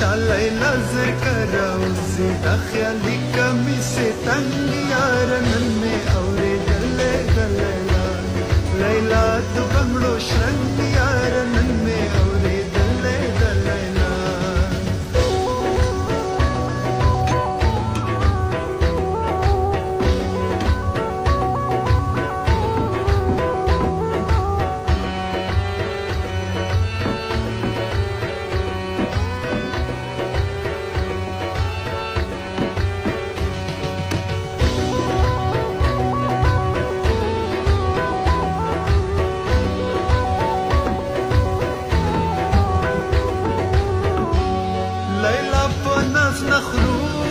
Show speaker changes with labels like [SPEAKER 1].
[SPEAKER 1] لیلا ذکر اوزی دا خیالی کمی سے تنگ یار نن میں اورے دلے دلیلا لیلا تو بنگلو شرنگ یار نن